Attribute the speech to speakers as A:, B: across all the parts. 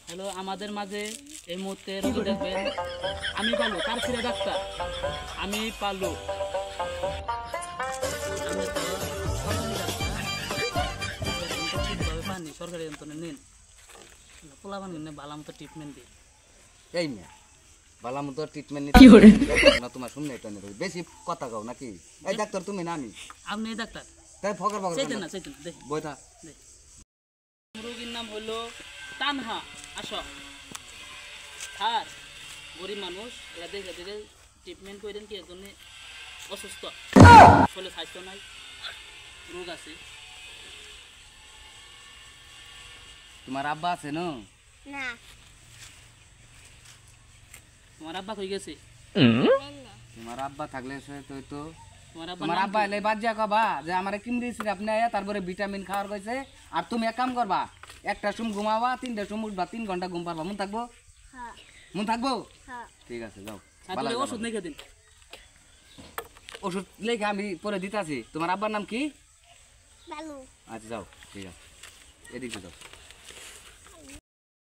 A: Hello, আমাদের মাঝে এই মুহূর্তে রোগী দেখবেন। আমি পালু, কার ছেলে ডাক্তার? আমি পালু। আপনি তো সরকারি ডাক্তার, বেতনটা ঠিকভাবে পাননি, সরকারি যন্ত্রণা নিন। পোলা বান ভালো মতো ট্রিটমেন্ট দিন।
B: এই মিয়া ভালো মতো ট্রিটমেন্ট নিতে না তোমার শুনলে এটা নেই বেশি কথা কও নাকি? এই ডাক্তার তুমি না আমি?
A: আপনি এই ডাক্তার
B: তাই ফকর ফকর
A: চাইতেন না, চাইতেন দেখেন।
B: বইটা
A: রোগীর নাম হলো তানহা। আসো আর গরিব মানুষ, এরা দেখে দেখে ট্রিটমেন্ট করে দেন। কি একজন অসুস্থ, আসলে স্বাস্থ্য নাই, রোগ আছে।
B: তোমার আব্বা আছে না?
C: না
A: তোমার আব্বা কই গেছে?
B: তোমার আব্বা থাকলে তো
A: তোমার
B: তোমার আব্বা এলে বাদ যা কবা যে আমারে কিমরি সিরাপ নেয় তারপরে ভিটামিন খাওয়ার কইছে। আর তুমি এক কাম করবা, একটা সময় ঘুমাবা, 3টার সময় উঠবা, 3 ঘন্টা ঘুম পারবা। মন থাকবো?
C: হ্যাঁ
B: মন থাকবো?
C: হ্যাঁ
B: ঠিক আছে যাও।
A: তাহলে ওষুধ লিখে দিন।
B: ওষুধ লেখা আমি পরে দিতাছি। তোমার আব্বার নাম কি?
C: বালু
B: আচ্ছা যাও, ঠিক আছে এদিকে যাও।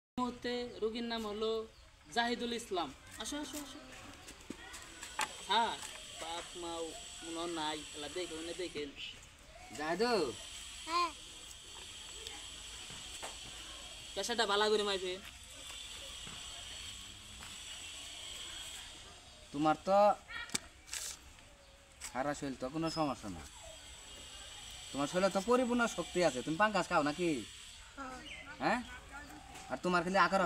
A: এই মুহূর্তে রোগীর নাম হলো জাহিদুল ইসলাম। আসো আসো আসো। হ্যাঁ, বাপ মাও মনে নাই, এলা দেখে মনে দেখেন।
B: জাহেদু
C: হ্যাঁ
A: পেশাটা ভালো করে মাইবে।
B: তোমার তো সারা শরীর তো কোনো সমস্যা না। তোমার শরীরে তো পরিপূর্ণ শক্তি আছে। তুমি পাঙ্কাস খাও নাকি? হ্যাঁ, আর তোমার খালি আকার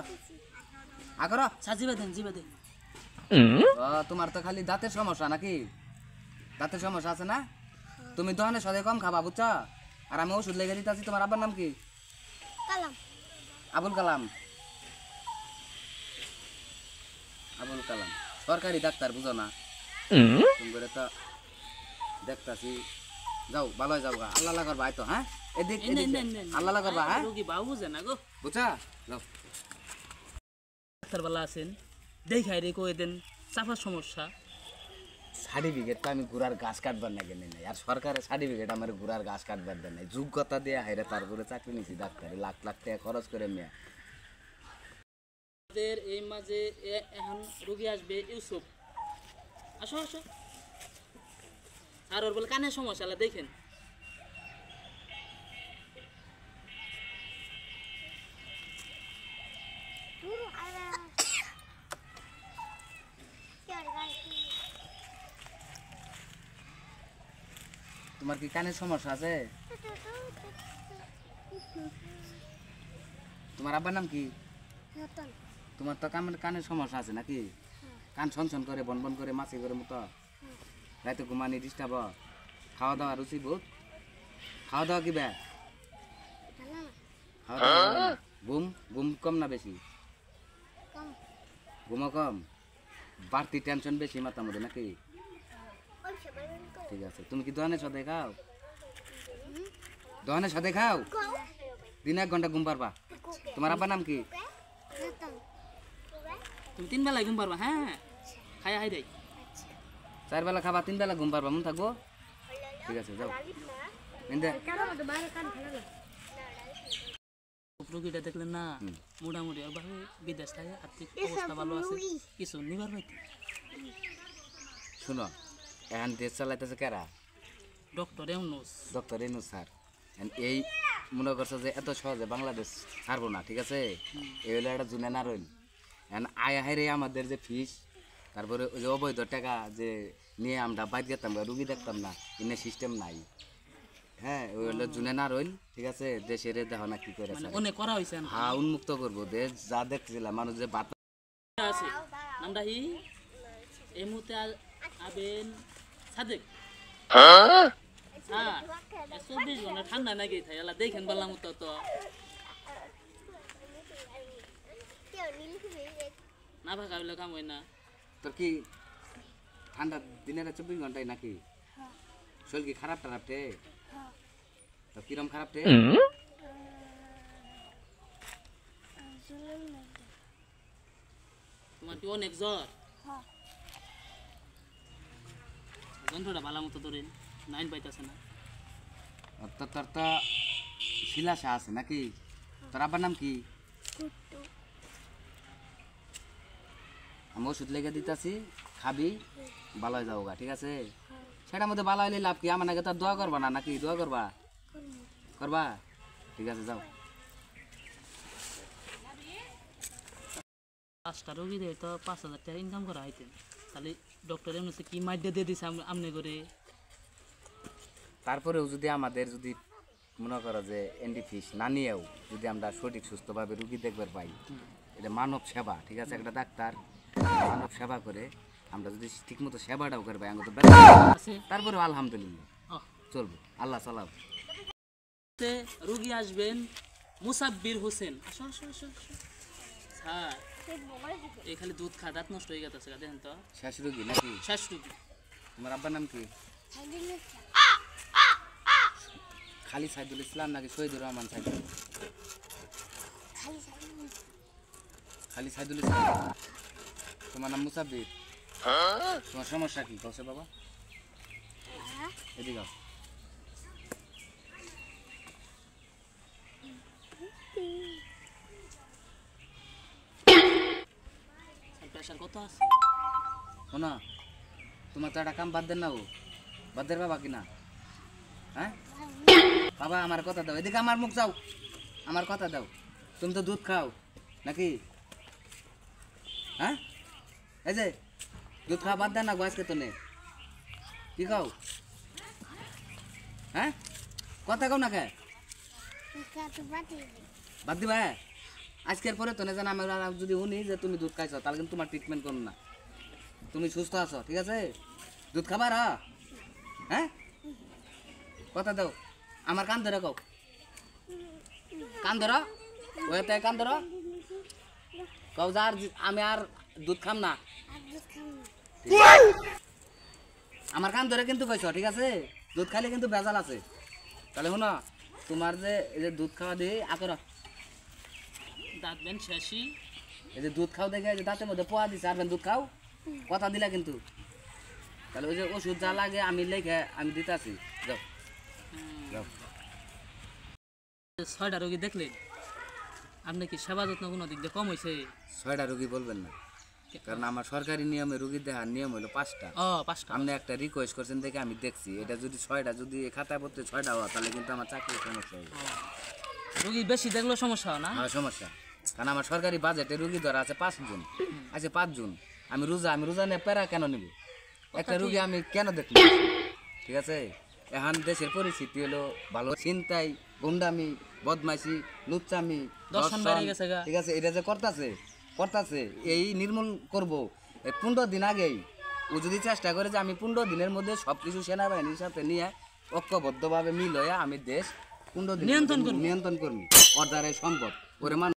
B: আকার
A: সাজিবা দেন, জিবা দেন।
B: তোমার তো খালি দাঁতের সমস্যা নাকি? দাঁতের সমস্যা আছে না? তুমি দোকানে সদাই কম খাবা বুঝছ? আর আমি ওষুধ লেগে দিতেছি। তোমার আব্বার নাম কি?
C: কালাম
B: আবুল কালাম। আবুল কালাম সরকারি ডাক্তার, বুঝো না? তুমি করে তো দেখতাছি। যাও ভালো যাও গা, আল্লাহ করবা। তো হ্যাঁ এদিক আল্লাহ করবা। হ্যাঁ
A: রোগী বাবু বুঝে না গো।
B: বুঝছা? যাও।
A: ডাক্তার বালা আছেন, দেখাই রে কয়ে দেন চাপার সমস্যা।
B: সার্টিফিকেট তো আমি ঘোড়ার গাছ কাটবার না কেন নাই। আর সরকারের সার্টিফিকেট আমার ঘোড়ার গাছ কাটবার দেন নাই। যোগ্যতা দিয়ে হাইরে তারপরে চাকরি নিছি ডাক্তারে, লাখ লাখ টাকা খরচ করে মেয়ে।
A: আমাদের এই মাঝে এখন রোগী আসবে ইউসুফ। আসো আসো। আর ওর বলে কানের সমস্যা, এলা দেখেন।
B: তোমার কি কানের সমস্যা আছে? তোমার আব্বার নাম কি? তোমার তো কানের সমস্যা আছে নাকি? কান ছন ছন করে, বন বন করে, মাছি করে মতো রাইতে ঘুমানি ডিস্টার্ব। খাওয়া দাওয়া রুচি বহুত? খাওয়া দাওয়া কি ব্যা? খাওয়া দাওয়া ঘুম ঘুম কম না বেশি? ঘুমও কম, বাড়তি টেনশন বেশি মাথার মধ্যে নাকি? ঠিক আছে। তুমি কি দোকানের সাথে খাও? দোকানের সাথে খাও? দিন 1 ঘন্টা ঘুম পারবা? তোমার আব্বার নাম কি?
A: তুমি 3 বেলায় ঘুম পারবা? হ্যাঁ, খায়া হাই দেয়।
B: 4 বেলা খাবা, 3 বেলা ঘুম পারবা? মন থাকবো? ঠিক আছে যাও।
A: রোগীটা দেখলেন না, মোটামুটি ভাবে বিদেশ থাকে, আর্থিক অবস্থা ভালো আছে, কিছু নিবার পাইতে।
B: শুনো, এখন দেশ চালাইতেছে কারা?
A: Doctor Yunus.
B: Doctor Yunus sir. এই মনে করছে যে এত সহজে বাংলাদেশ ছাড়বো না, ঠিক আছে? এই হলো একটা জুনে না রইল। এখন আয় হায় রে আমাদের যে ফিস, তারপরে ওই যে অবৈধ টাকা যে নিয়ে আমরা বাইর যেতাম, রুগী দেখতাম না, ইনে সিস্টেম নাই। হ্যাঁ, ওই হলো জুনে না রইল, ঠিক আছে? দেশের দেখো না কি করে
A: অনেক করা হয়েছে।
B: হ্যাঁ, উন্মুক্ত করবো দেশ। যা দেখতেছিলাম মানুষ যে বাত
A: আছে নামটা হি এই মুহূর্তে আবেন সাদেক। হ্যাঁ, 24 ঘন্টা ঠান্ডা নাকি থাকে, এলা দেখেন বললাম তো না ভাগা হইলে কাম হয় না।
B: তোর কি ঠান্ডা দিনের 24 ঘন্টায় নাকি? শরীর কি খারাপ টারাপ টে? তো কিরম খারাপ টে?
A: তোমার কি অনেক জ্বর? যন্ত্রটা ভালো মতো ধরেন, নাইন পাইতেছে না।
B: তোর তো শিলাসা আছে নাকি? তোর আব্বার নাম কি? আমি ওষুধ লেগে দিতেছি, খাবি, ভালো হয়ে যাবো গা, ঠিক আছে? সেটার মধ্যে ভালো হইলে লাভ কি? আমার নাকি তার দোয়া করবা না, নাকি দোয়া করবা? করবা? ঠিক আছে, যাও।
A: 5টা রোগী দিয়ে তো 5,000 টাকা ইনকাম করা হইতেন, তাহলে ডক্টর এমনি কি মাইদ্যা দিয়ে দিছে আমনে করে?
B: তারপরেও যদি আমাদের যদি মনে করো যে এন্ডি ফিস না নিয়েও যদি আমরা সঠিক সুস্থভাবে রুগী দেখবার পাই, এটা মানব সেবা, ঠিক আছে? একটা ডাক্তার মানব সেবা করে আমরা যদি ঠিকমতো সেবাটাও করবো আমাদের
A: আছে
B: তারপরেও আলহামদুলিল্লাহ
A: আহ,
B: চলবো, আল্লাহ চালাবো।
A: তে রোগী আসবেন মুসাব্বির হোসেন। আসো আসো আসো আসো। স্যার এই খালি দুধ খা, দাঁত নষ্ট হয়ে গেছে, দেখেন তো।
B: শেষ রুগী নাকি?
A: শেষ রোগী।
B: তোমার আব্বার নাম কি? খালি সাইদুল ইসলাম নাকি শহীদুর রহমান সাইদুল? খালি সাইদুল ইসলাম। তোমার নাম মুসাব্বির। তোমার সমস্যা কি কসে বাবা? এদিকে আও।
A: প্রেশার কত আছে?
B: শোনো, তোমার তো একটা কাম বাদ দেন না, ও বাদ দের বাবা কিনা? হ্যাঁ বাবা, আমার কথা দাও, এদিকে আমার মুখ যাও, আমার কথা দাও। তুমি তো দুধ খাও নাকি? হ্যাঁ, এই যে দুধ খাওয়া বাদ দেন না, বয়সকে তো নেই, কি খাও? হ্যাঁ, কথা কও না কে? বাদ দিবা? আজকের পরে তো না জানা, আমি যদি শুনি যে তুমি দুধ খাইছো, তাহলে কিন্তু তোমার ট্রিটমেন্ট করুন না। তুমি সুস্থ আছো, ঠিক আছে? দুধ খাবার? হ্যাঁ, কথা দাও, আমার কান ধরে কও, কান ধরো, ওতে কান ধরো, কও যে আমি আর দুধ খাম না। আমার কান ধরে কিন্তু কইছো, ঠিক আছে? দুধ খাইলে কিন্তু ভেজাল আছে। তাহলে শোনো, তোমার যে এই যে দুধ খাওয়া দিয়ে আকর,
A: দাঁত বেন শেষই।
B: এই যে দুধ খাও দেখে, এই যে দাঁতের মধ্যে পোয়া দিছে, আর দুধ খাও, কথা দিলা কিন্তু। তাহলে ওই যে ওষুধ যা লাগে আমি লেখে আমি দিতে আছি, যাও যাও।
A: 6টা রোগী দেখলেন, আপনি কি সেবা যত্ন কোনো দিক দিয়ে কম হয়েছে?
B: 6টা রুগী বলবেন না, কারণ আমার সরকারি নিয়মে রুগী দেখার নিয়ম হলো 5টা।
A: ও 5টা।
B: আপনি একটা রিকোয়েস্ট করছেন দেখে আমি দেখছি, এটা যদি 6টা যদি খাতায় পড়তে 6টা হওয়া, তাহলে কিন্তু আমার চাকরির সমস্যা হবে।
A: রোগী বেশি দেখলেও সমস্যা হয় না?
B: হ্যাঁ, সমস্যা, কারণ আমার সরকারি বাজেটে রুগী ধরা আছে 5 জন, আছে 5 জন। আমি রোজা নিয়ে প্যারা কেন নিব? একটা রুগী আমি কেন দেখব? ঠিক আছে? এখন দেশের পরিস্থিতি হলো ভালো, চিন্তাই, গুন্ডামি, বদমাইশি, লুচ্চামি,
A: দর্শন বেড়ে গেছে গা।
B: ঠিক আছে? এটা যে করতেছে এই নির্মূল করব 15 দিন আগেই। ও যদি চেষ্টা করে যে আমি 15 দিনের মধ্যে সবকিছু সেনাবাহিনীর সাথে নিয়ে ঐক্যবদ্ধভাবে মিল হয়ে আমি দেশ 15 দিন নিয়ন্ত্রণ করবি, ওর দ্বারাই সম্ভব। ওরে